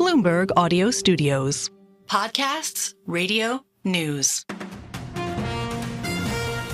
Bloomberg Audio Studios. Podcasts, radio, news.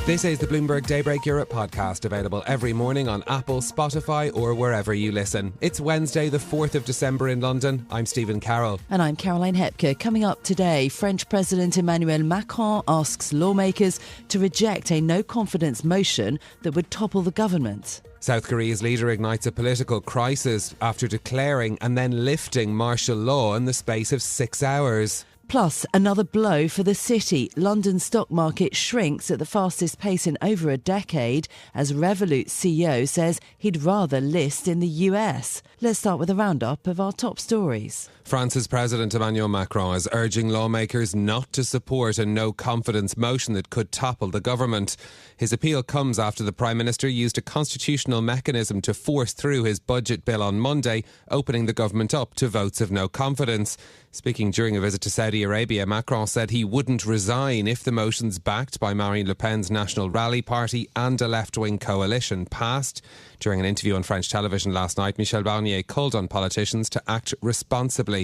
This is the Bloomberg Daybreak Europe podcast, available every morning on Apple, Spotify or wherever you listen. It's Wednesday, the 4th of December in London. I'm Stephen Carroll. And I'm Caroline Hepker. Coming up today, French President Emmanuel Macron asks lawmakers to reject a no-confidence motion that would topple the government. South Korea's leader ignites a political crisis after declaring and then lifting martial law in the space of 6 hours. Plus, another blow for the city. London's stock market shrinks at the fastest pace in over a decade as Revolut CEO says he'd rather list in the US. Let's start with a roundup of our top stories. France's President Emmanuel Macron is urging lawmakers not to support a no-confidence motion that could topple the government. His appeal comes after the Prime Minister used a constitutional mechanism to force through his budget bill on Monday, opening the government up to votes of no confidence. Speaking during a visit to Saudi Arabia, Macron said he wouldn't resign if the motions backed by Marine Le Pen's National Rally Party and a left-wing coalition passed. During an interview on French television last night, Michel Barnier called on politicians to act responsibly.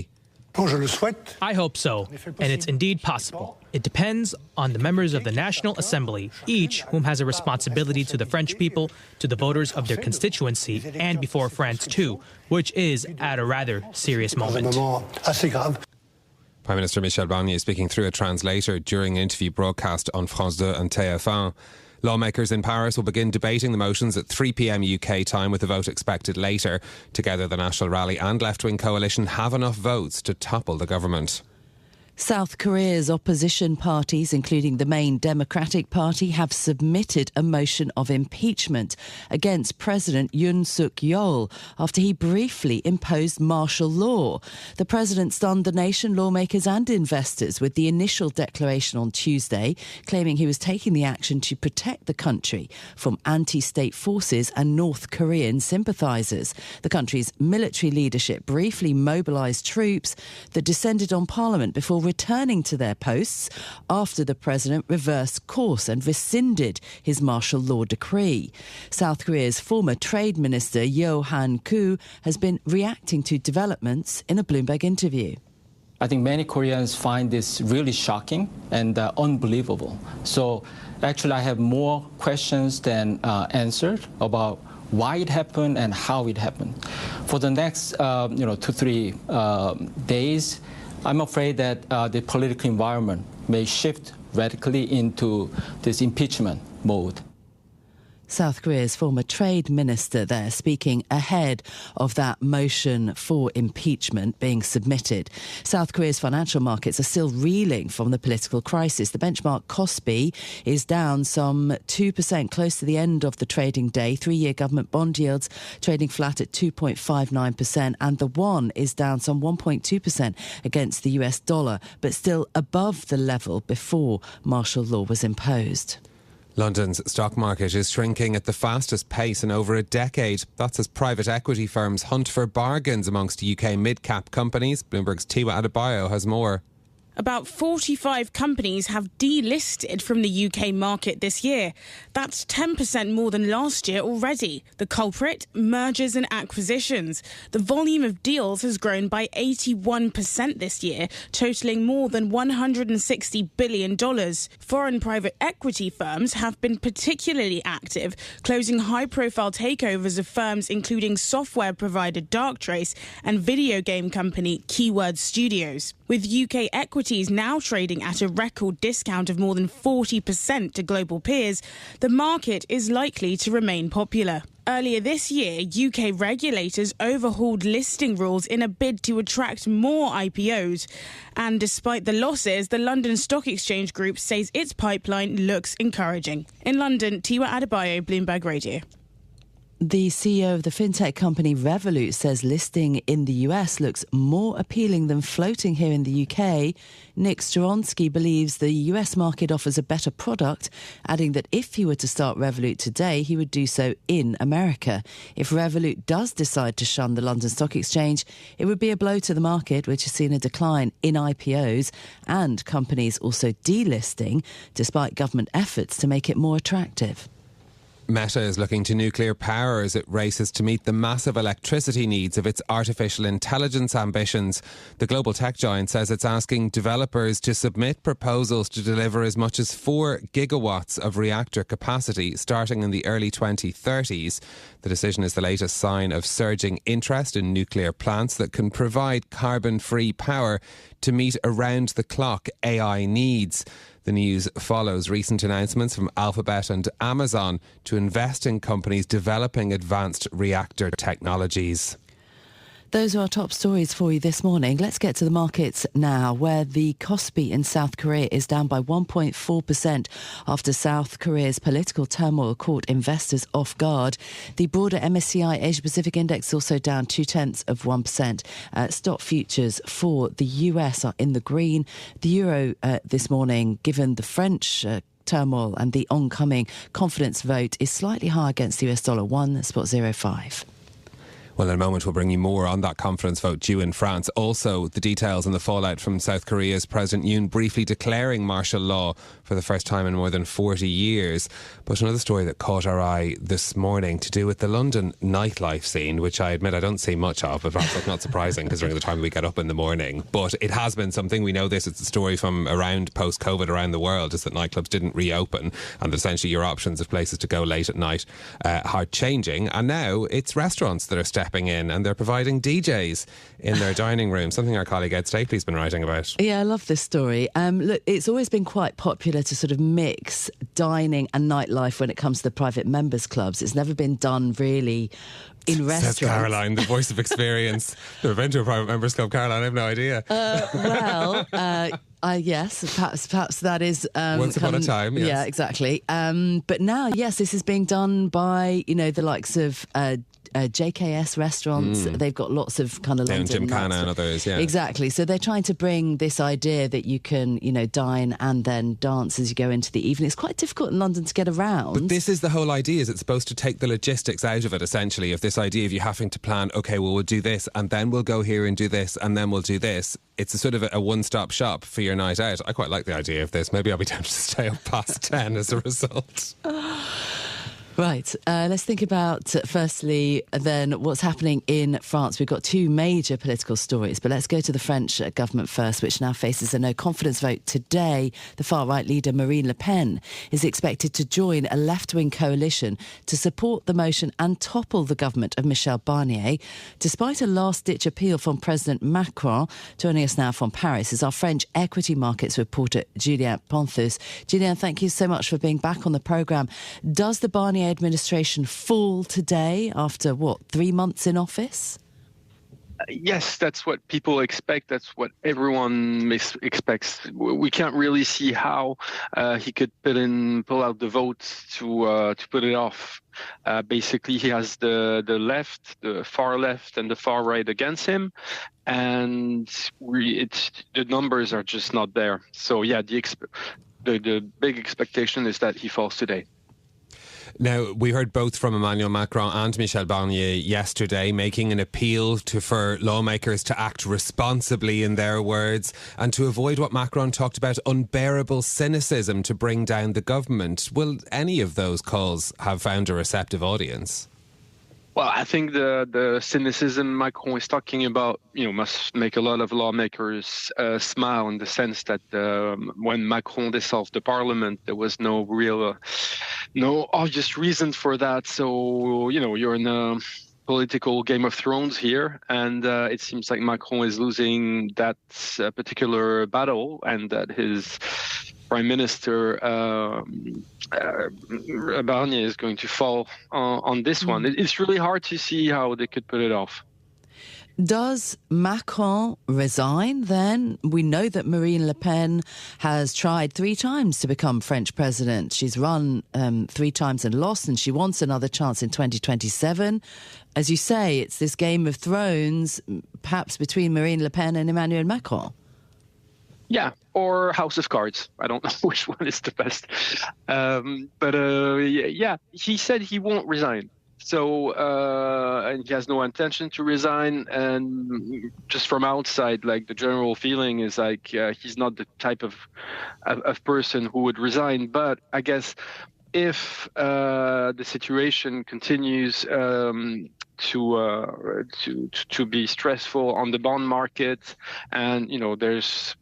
I hope so, and it's indeed possible. It depends on the members of the National Assembly, each whom has a responsibility to the French people, to the voters of their constituency, and before France too, which is at a rather serious moment. Prime Minister Michel Barnier speaking through a translator during an interview broadcast on France 2 and TF1. Lawmakers in Paris will begin debating the motions at 3 p.m. UK time, with the vote expected later. Together, the National Rally and left-wing coalition have enough votes to topple the government. South Korea's opposition parties, including the main Democratic Party, have submitted a motion of impeachment against President Yoon Suk Yeol after he briefly imposed martial law. The president stunned the nation, lawmakers and investors with the initial declaration on Tuesday, claiming he was taking the action to protect the country from anti-state forces and North Korean sympathisers. The country's military leadership briefly mobilised troops that descended on parliament before returning to their posts after the president reversed course and rescinded his martial law decree. South Korea's former trade minister Yo Han-koo has been reacting to developments in a Bloomberg interview. I think many Koreans find this really shocking and unbelievable. So actually I have more questions than answered about why it happened and how it happened. For the next 2-3 days, I'm afraid that the political environment may shift radically into this impeachment mode. South Korea's former trade minister there speaking ahead of that motion for impeachment being submitted. South Korea's financial markets are still reeling from the political crisis. The benchmark Kospi is down some 2% close to the end of the trading day. 3-year government bond yields trading flat at 2.59%, and the won is down some 1.2% against the US dollar, but still above the level before martial law was imposed. London's stock market is shrinking at the fastest pace in over a decade. That's as private equity firms hunt for bargains amongst UK mid-cap companies. Bloomberg's Tiwa Adebayo has more. About 45 companies have delisted from the UK market this year. That's 10% more than last year already. The culprit? Mergers and acquisitions. The volume of deals has grown by 81% this year, totaling more than $160 billion. Foreign private equity firms have been particularly active, closing high-profile takeovers of firms including software provider Darktrace and video game company Keyword Studios. With UK equities now trading at a record discount of more than 40% to global peers, the market is likely to remain popular. Earlier this year, UK regulators overhauled listing rules in a bid to attract more IPOs. And despite the losses, the London Stock Exchange Group says its pipeline looks encouraging. In London, Tiwa Adebayo, Bloomberg Radio. The CEO of the fintech company Revolut says listing in the US looks more appealing than floating here in the UK. Nik Storonsky believes the US market offers a better product, adding that if he were to start Revolut today, he would do so in America. If Revolut does decide to shun the London Stock Exchange, it would be a blow to the market, which has seen a decline in IPOs and companies also delisting, despite government efforts to make it more attractive. Meta is looking to nuclear power as it races to meet the massive electricity needs of its artificial intelligence ambitions. The global tech giant says it's asking developers to submit proposals to deliver as much as 4 gigawatts of reactor capacity starting in the early 2030s. The decision is the latest sign of surging interest in nuclear plants that can provide carbon-free power to meet around-the-clock AI needs. The news follows recent announcements from Alphabet and Amazon to invest in companies developing advanced reactor technologies. Those are our top stories for you this morning. Let's get to the markets now, where the Kospi in South Korea is down by 1.4% after South Korea's political turmoil caught investors off guard. The broader MSCI Asia Pacific Index also down 0.2%. Stock futures for the US are in the green. The euro this morning, given the French turmoil and the oncoming confidence vote, is slightly higher against the US dollar, 1.05. Well, in a moment we'll bring you more on that confidence vote due in France. Also, the details and the fallout from South Korea's President Yoon briefly declaring martial law for the first time in more than 40 years. But another story that caught our eye this morning to do with the London nightlife scene, which I admit I don't see much of, but perhaps that's not surprising considering the time we get up in the morning. But it has been something. We know this. It's a story from around post-COVID around the world, is that nightclubs didn't reopen and that essentially your options of places to go late at night are changing. And now it's restaurants that are stepping in and they're providing DJs in their dining room, something our colleague Ed Stapley's been writing about. Yeah, I love this story. Look, it's always been quite popular to sort of mix dining and nightlife when it comes to the private members clubs. It's never been done really in restaurants. Says Caroline, the voice of experience. Never been to a private members club, Caroline, I have no idea. Yes, perhaps that is... once upon a time, yes. Yeah, exactly. But now, yes, this is being done by, the likes of... JKS restaurants. They've got lots of kind of London Jim Canna and others, yeah. Exactly. So they're trying to bring this idea that you can, dine and then dance as you go into the evening. It's quite difficult in London to get around. But this is the whole idea, is it's supposed to take the logistics out of it, essentially, of this idea of you having to plan, OK, well, we'll do this and then we'll go here and do this and then we'll do this. It's a sort of a one-stop shop for your night out. I quite like the idea of this. Maybe I'll be tempted to stay up past 10 as a result. Right, let's think about, firstly, then what's happening in France. We've got two major political stories, but let's go to the French government first, which now faces a no-confidence vote today. The far-right leader, Marine Le Pen, is expected to join a left-wing coalition to support the motion and topple the government of Michel Barnier. Despite a last-ditch appeal from President Macron, joining us now from Paris is our French equity markets reporter, Julien Ponthus. Julien, thank you so much for being back on the programme. Does the Barnier administration fall today after, 3 months in office? Yes, that's what people expect. That's what everyone expects. We can't really see how he could pull out the votes to put it off. Basically, he has the left, the far left, and the far right against him, and the numbers are just not there. So yeah, the big expectation is that he falls today. Now, we heard both from Emmanuel Macron and Michel Barnier yesterday making an appeal for lawmakers to act responsibly, in their words, and to avoid what Macron talked about, unbearable cynicism to bring down the government. Will any of those calls have found a receptive audience? Well, I think the cynicism Macron is talking about, must make a lot of lawmakers smile, in the sense that when Macron dissolved the parliament, there was no obvious reason for that. So, you're in a political Game of Thrones here, and it seems like Macron is losing that particular battle, and that his Prime Minister Barnier is going to fall on this one. It's really hard to see how they could put it off. Does Macron resign then? We know that Marine Le Pen has tried 3 times to become French president. She's run 3 times and lost, and she wants another chance in 2027. As you say, it's this Game of Thrones, perhaps between Marine Le Pen and Emmanuel Macron. Yeah, or House of Cards. I don't know which one is the best. Yeah, he said he won't resign. So, and he has no intention to resign. And just from outside, like, the general feeling is like he's not the type of person who would resign. But I guess if the situation continues to be stressful on the bond market, and there's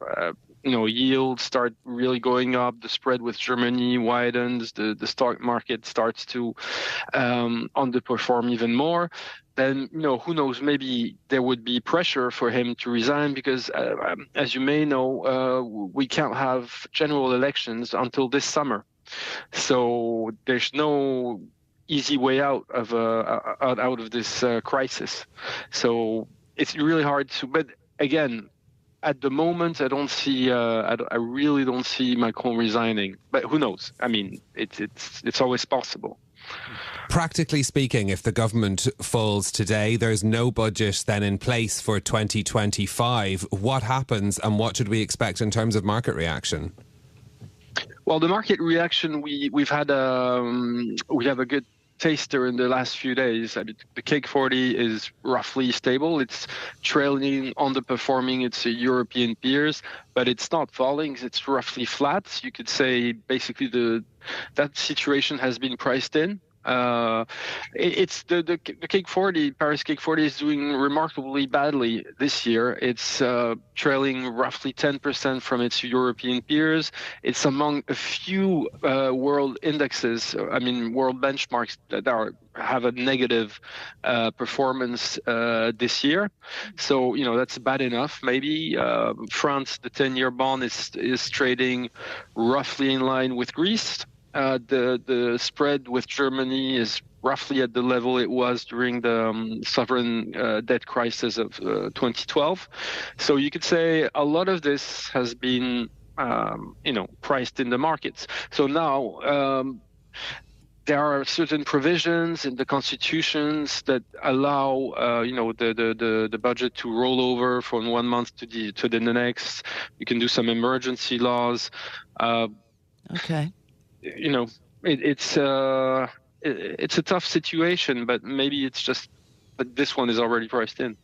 yields start really going up, the spread with Germany widens, the stock market starts to underperform even more, then who knows, maybe there would be pressure for him to resign, because as you may know, we can't have general elections until this summer. So there's no easy way out of this crisis. So it's really hard to. But again, at the moment, I don't see. I really don't see Macron resigning. But who knows? I mean, it's always possible. Practically speaking, if the government falls today, there's no budget then in place for 2025. What happens, and what should we expect in terms of market reaction? Well, the market reaction, we've had we have a good taster in the last few days. I mean, the CAC 40 is roughly stable. It's trailing, underperforming its European peers, but it's not falling. It's roughly flat. You could say basically that situation has been priced in. It's the CAC 40, Paris CAC 40 is doing remarkably badly this year. It's trailing roughly 10% from its European peers. It's among a few world indexes, world benchmarks that have a negative performance this year. So, that's bad enough. Maybe France, the 10-year bond is trading roughly in line with Greece. The spread with Germany is roughly at the level it was during the sovereign debt crisis of 2012. So you could say a lot of this has been, priced in the markets. So now there are certain provisions in the constitutions that allow, the budget to roll over from 1 month to the next. You can do some emergency laws. Okay. It's a tough situation, but maybe it's just that this one is already priced in.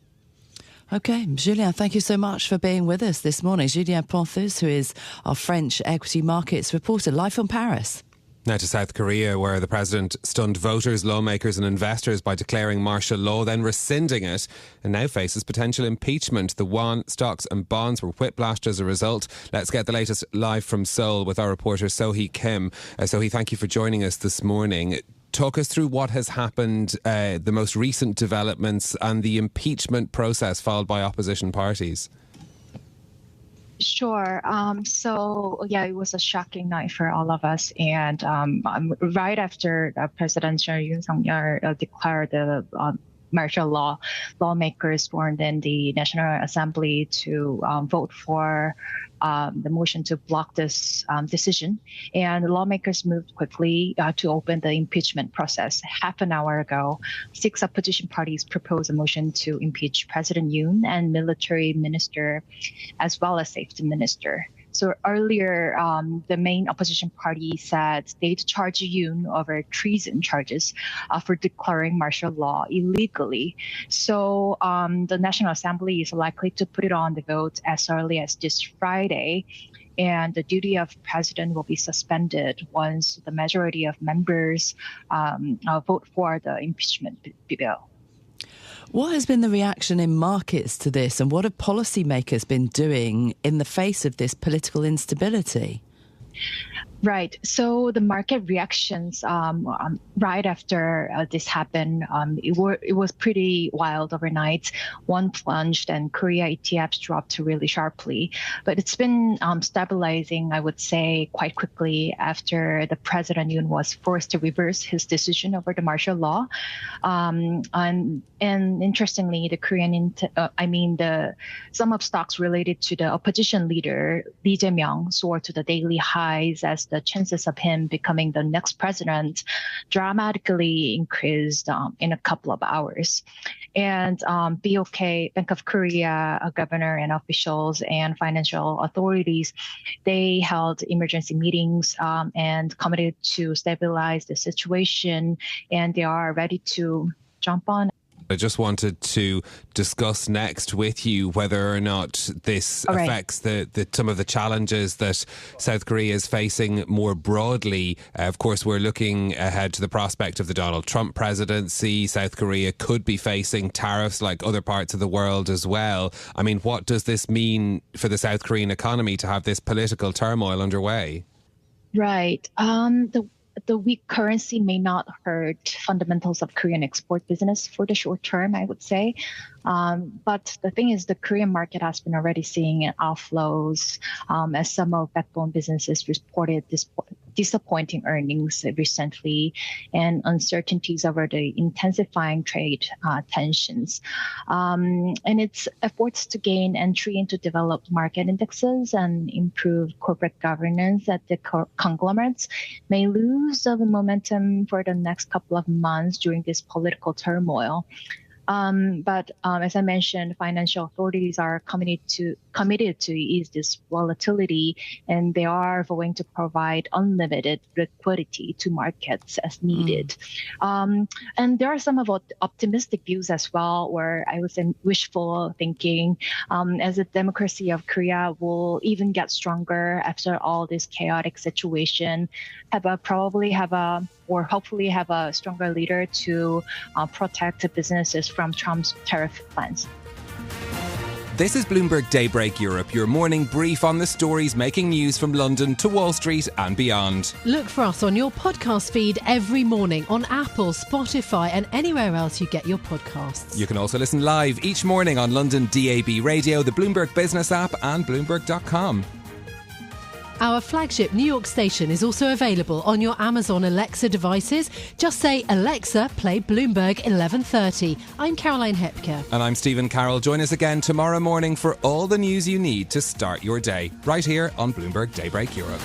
Okay, Julien, thank you so much for being with us this morning. Julien Ponthus, who is our French equity markets reporter, live from Paris. Now to South Korea, where the president stunned voters, lawmakers and investors by declaring martial law, then rescinding it, and now faces potential impeachment. The won, stocks and bonds were whiplashed as a result. Let's get the latest live from Seoul with our reporter Sohee Kim. Sohee, thank you for joining us this morning. Talk us through what has happened, the most recent developments and the impeachment process followed by opposition parties. Sure. It was a shocking night for all of us. And right after President Yoon Suk Yeol declared the martial law, lawmakers formed in the National Assembly to vote for the motion to block this decision. And the lawmakers moved quickly to open the impeachment process. Half an hour ago, 6 opposition parties proposed a motion to impeach President Yoon and military minister, as well as safety minister. So earlier, the main opposition party said they'd charge Yoon over treason charges for declaring martial law illegally. So the National Assembly is likely to put it on the vote as early as this Friday. And the duty of president will be suspended once the majority of members vote for the impeachment bill. What has been the reaction in markets to this, and what have policymakers been doing in the face of this political instability? Right. So the market reactions right after this happened, it was pretty wild overnight. One plunged and Korea ETFs dropped really sharply. But it's been stabilizing, I would say, quite quickly after the President Yoon was forced to reverse his decision over the martial law. And interestingly, the some of stocks related to the opposition leader Lee Jae-myung soared to the daily highs as the chances of him becoming the next president dramatically increased in a couple of hours. And BOK, Bank of Korea, a governor and officials and financial authorities, they held emergency meetings and committed to stabilize the situation, and they are ready to jump on I just wanted to discuss next with you whether or not this affects some of the challenges that South Korea is facing more broadly. Of course, we're looking ahead to the prospect of the Donald Trump presidency. South Korea could be facing tariffs like other parts of the world as well. I mean, what does this mean for the South Korean economy to have this political turmoil underway? Right. The weak currency may not hurt fundamentals of Korean export business for the short term, I would say. But the thing is, the Korean market has been already seeing outflows as some of backbone businesses reported disappointing earnings recently and uncertainties over the intensifying trade tensions. And its efforts to gain entry into developed market indexes and improve corporate governance at the conglomerates may lose the momentum for the next couple of months during this political turmoil. But as I mentioned, financial authorities are committed to ease this volatility, and they are going to provide unlimited liquidity to markets as needed. And there are some of optimistic views as well, where I would say wishful thinking, as the democracy of Korea will even get stronger after all this chaotic situation, hopefully have a stronger leader to protect businesses from Trump's tariff plans. This is Bloomberg Daybreak Europe, your morning brief on the stories making news from London to Wall Street and beyond. Look for us on your podcast feed every morning on Apple, Spotify and anywhere else you get your podcasts. You can also listen live each morning on London DAB Radio, the Bloomberg Business app and Bloomberg.com. Our flagship New York station is also available on your Amazon Alexa devices. Just say, Alexa, play Bloomberg 1130. I'm Caroline Hepker. And I'm Stephen Carroll. Join us again tomorrow morning for all the news you need to start your day, right here on Bloomberg Daybreak Europe.